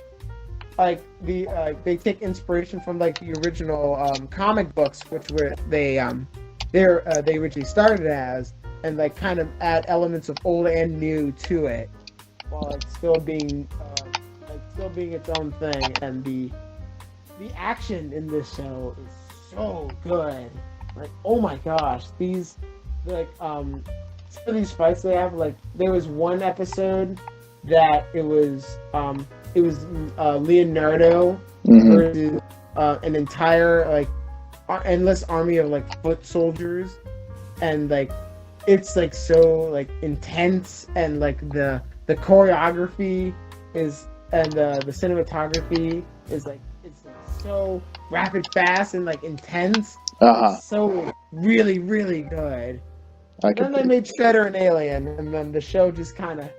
inspiration from like the original comic books, which were they originally started as, and like kind of add elements of old and new to it, while it's still being its own thing. And the action in this show is so good. Like, oh my gosh, these some of these fights they have, like there was one episode that it was Leonardo versus an entire like endless army of like foot soldiers, and like it's like so like intense, and like the choreography is, and the cinematography is like it's like so rapid, fast, and like intense. So really, really good. Then they made Shredder an alien, and then the show just kind of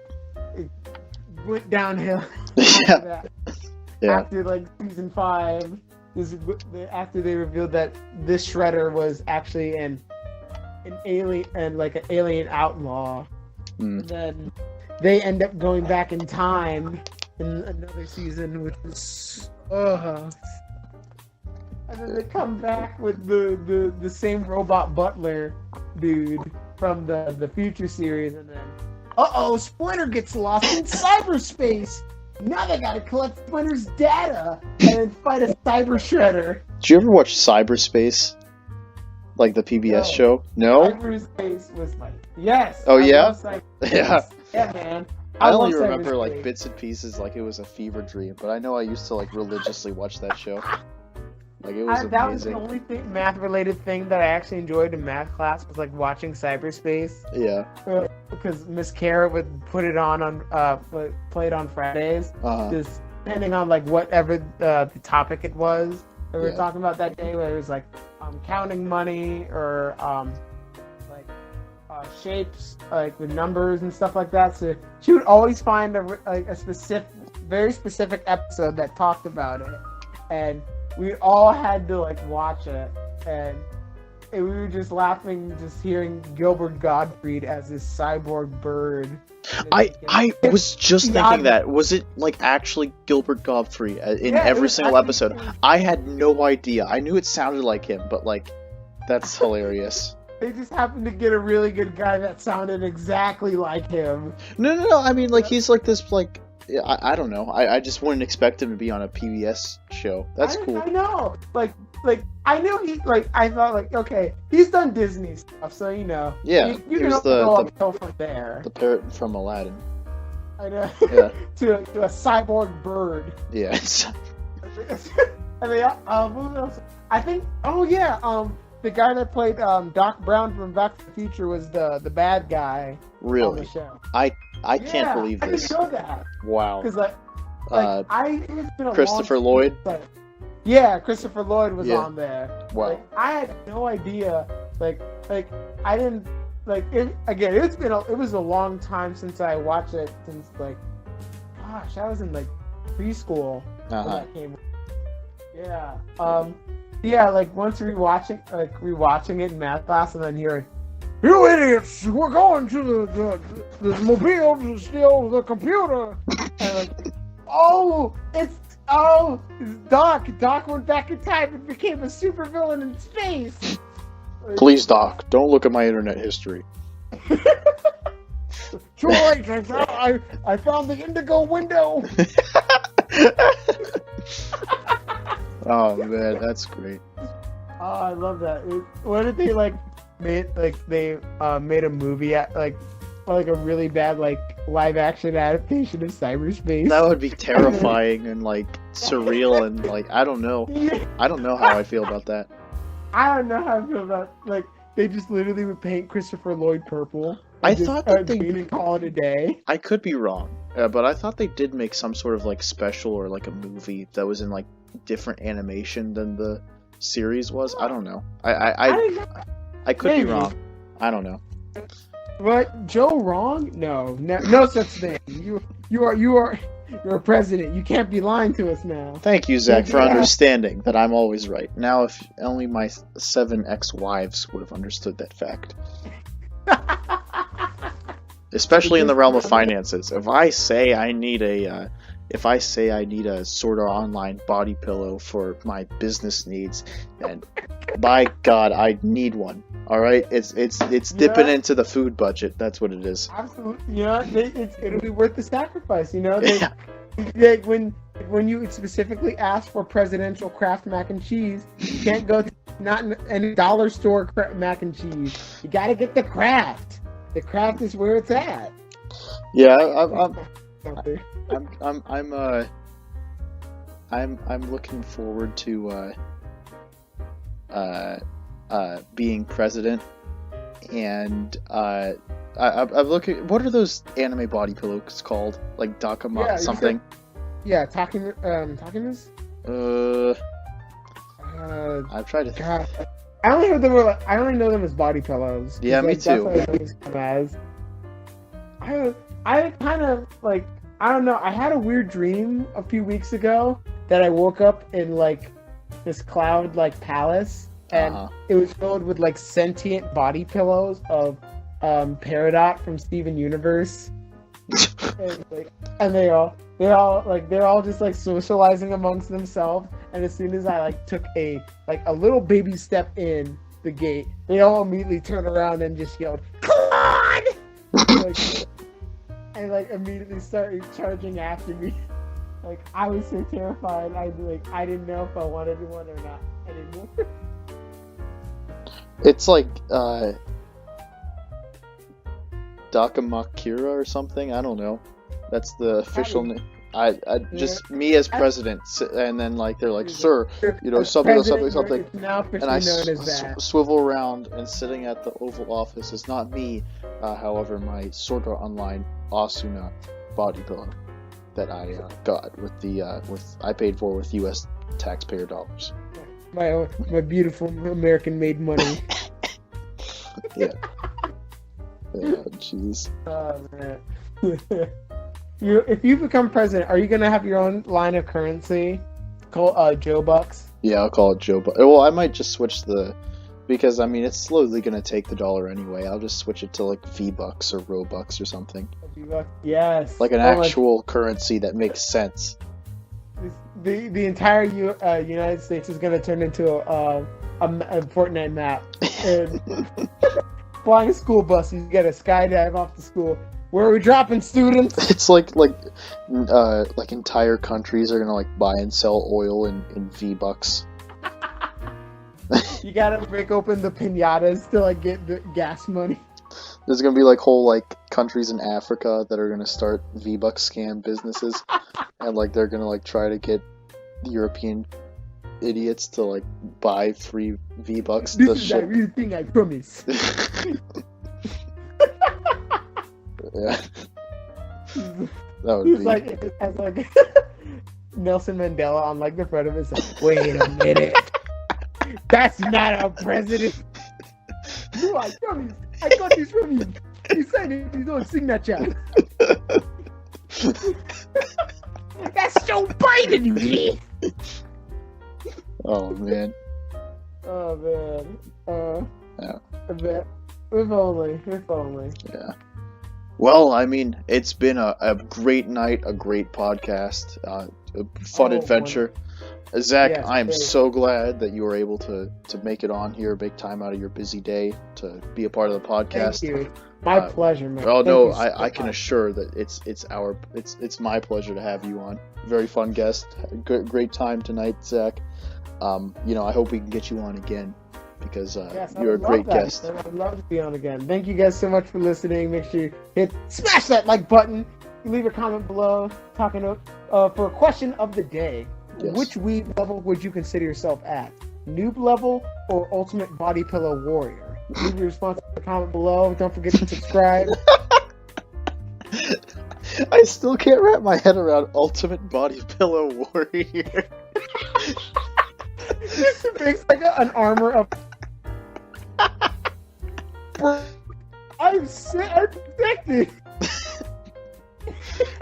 went downhill. Yeah. after like season 5, after they revealed that this Shredder was actually an alien and like an alien outlaw. And then they end up going back in time in another season, which is and then they come back with the same robot butler dude from the future series, and then Splinter gets lost in cyberspace. Now they gotta collect Splinter's data and then fight a cyber shredder. Did you ever watch Cyberspace? Like the PBS show? No? Cyberspace was like, yes. Oh, yeah? love Cyberspace. Yeah. Yeah, man. I love only remember Cyberspace. like bits and pieces, like it was a fever dream, but I know I used to like religiously watch that show. Like it was amazing. That was the only math-related thing that I actually enjoyed in math class was like watching Cyberspace. Yeah. Because Miss Kara would put it on play it on Fridays, just depending on like whatever the topic it was that we were talking about that day, whether it was like counting money or like shapes, like with numbers and stuff like that. So she would always find a very specific episode that talked about it, and we all had to like watch it, and we were just laughing just hearing Gilbert Gottfried as this cyborg bird. I was just thinking that. Was it like actually Gilbert Gottfried in every single episode? I had no idea. I knew it sounded like him, but like, that's hilarious. They just happened to get a really good guy that sounded exactly like him. No. I mean, like, he's like this, like, I don't know. I just wouldn't expect him to be on a PBS show. That's cool. I know. Like I knew I thought like, okay, he's done Disney stuff, so you know. Yeah. You can go uphill from there. The parrot from Aladdin. I know. Yeah. to a cyborg bird. Yeah. I mean, who else? I think. Oh yeah. The guy that played Doc Brown from Back to the Future was the bad guy. Really? On the show. I can't believe this. I didn't know that. Wow. Because it's been a Christopher long Lloyd. Yeah, Christopher Lloyd was on there. Wow. Like, I had no idea. Like I didn't like it. Again, it was a long time since I watched it. Since like, gosh, I was in like preschool when that came. Yeah. Yeah. Like once rewatching it in math class, and then hearing, "You idiots! We're going to the mobile to steal the computer." And like, Doc. Doc went back in time and became a supervillain in space. Like, please, Doc, don't look at my internet history. Too late. I found the indigo window. Oh man, that's great. Oh, I love that. What did they made a movie at like a really bad live action adaptation of Cyberspace? That would be terrifying and like surreal and like I don't know. I don't know how I feel about that. I don't know how I feel about they just literally would paint Christopher Lloyd purple. I thought that they didn't call it a day. I could be wrong, but I thought they did make some sort of like special or like a movie that was in like different animation than the series was. I don't know. I could be wrong. I don't know. What, Joe? Wrong? No such thing. You're a president. You can't be lying to us now. Thank you, Zach, for understanding that I'm always right. Now, if only my 7 ex-wives would have understood that fact. Especially in the realm of finances. If I say I need a Sort of Online body pillow for my business needs, and by God, I need one. All right, it's dipping into the food budget. That's what it is. Absolutely, it'll be worth the sacrifice. When you specifically ask for presidential Kraft mac and cheese, you can't go to not any dollar store mac and cheese. You got to get the Kraft. The Kraft is where it's at. Yeah, I'm looking forward to being president, and I'm looking. What are those anime body pillows called? Like Dakama something? Takimas? I've tried to. God, I only know them as body pillows. Yeah, me too. I kind of I don't know. I had a weird dream a few weeks ago, that I woke up in like this cloud like palace, and it was filled with like sentient body pillows of Peridot from Steven Universe. and they're all just like socializing amongst themselves. And as soon as I like took a little baby step in the gate, they all immediately turned around and just yelled, "Come on!" and like immediately started charging after me. Like I was so terrified. I didn't know if I wanted one or not anymore. It's like Dakamakira or something. I don't know. That's the official name. Me as president, and then like they're like, "Sir, something." It's now and I known as that. Swivel around, and sitting at the Oval Office is not me, however, my Sword Art Online Asuna body pillow that I got I paid for with U.S. taxpayer dollars. My beautiful American-made money. Yeah. Yeah, jeez. Oh man. If you become president, are you gonna have your own line of currency called Joe Bucks? Yeah, I'll call it Joe Bucks. Well, I might just switch because I mean it's slowly gonna take the dollar anyway. I'll just switch it to like V-Bucks or Robux or something. V-Bucks? Yes. Like an actual currency that makes sense. The entire United States is gonna turn into a Fortnite map. And flying school buses, you get a skydive off the school. Where are we dropping, students? It's like entire countries are gonna like buy and sell oil in V-Bucks. You gotta break open the pinatas to like get the gas money. There's gonna be like whole like countries in Africa that are gonna start V-Bucks scam businesses, and like they're gonna like try to get European idiots to like buy free V-Bucks. This is a real thing, I promise. Yeah. That would be like it has like Nelson Mandela on like the front of his like, wait a minute. That's not a president. No, I promise. I got this from you. He signed it with his own signature. That's Joe Biden, me. Oh man. Oh man. Yeah. If only. Yeah. Well, I mean, it's been a great night, a great podcast, a fun adventure. Zach, yes, I am so glad that you were able to make it on here, make time out of your busy day to be a part of the podcast. Thank you. My pleasure, man. Oh no, I can assure that it's my pleasure to have you on. Very fun guest. Great time tonight, Zach. I hope we can get you on again because you're a great guest. I would love to be on again. Thank you guys so much for listening. Make sure you smash that like button. Leave a comment below talking for a question of the day. Yes. Which weeb level would you consider yourself at? Noob level or ultimate body pillow warrior? Leave your response in the comment below. Don't forget to subscribe. I still can't wrap my head around ultimate body pillow warrior. This makes like an armor of. I'm protected.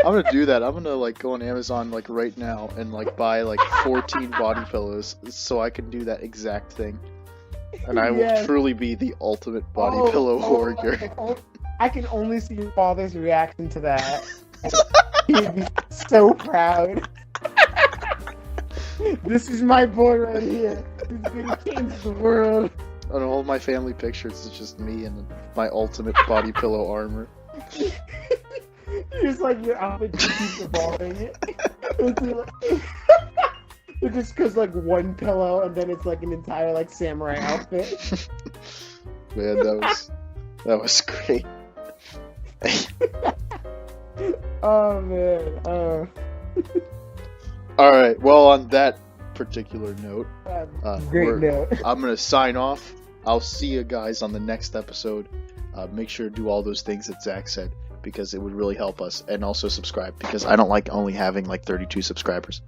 I'm gonna do that. I'm gonna like go on Amazon like right now and like buy like 14 body pillows so I can do that exact thing. And I will truly be the ultimate body pillow warrior. I can only see your father's reaction to that. He'd be so proud. This is my boy right here. He's gonna change the world. On all my family pictures, it's just me and my ultimate body pillow armor. Just like your outfit just keeps evolving. It's just because like one pillow and then it's like an entire like samurai outfit. Man, that was great. Oh man. All right. Well, on that particular note, great note. I'm gonna sign off. I'll see you guys on the next episode. Make sure to do all those things that Zach said because it would really help us, and also subscribe because I don't like only having like 32 subscribers.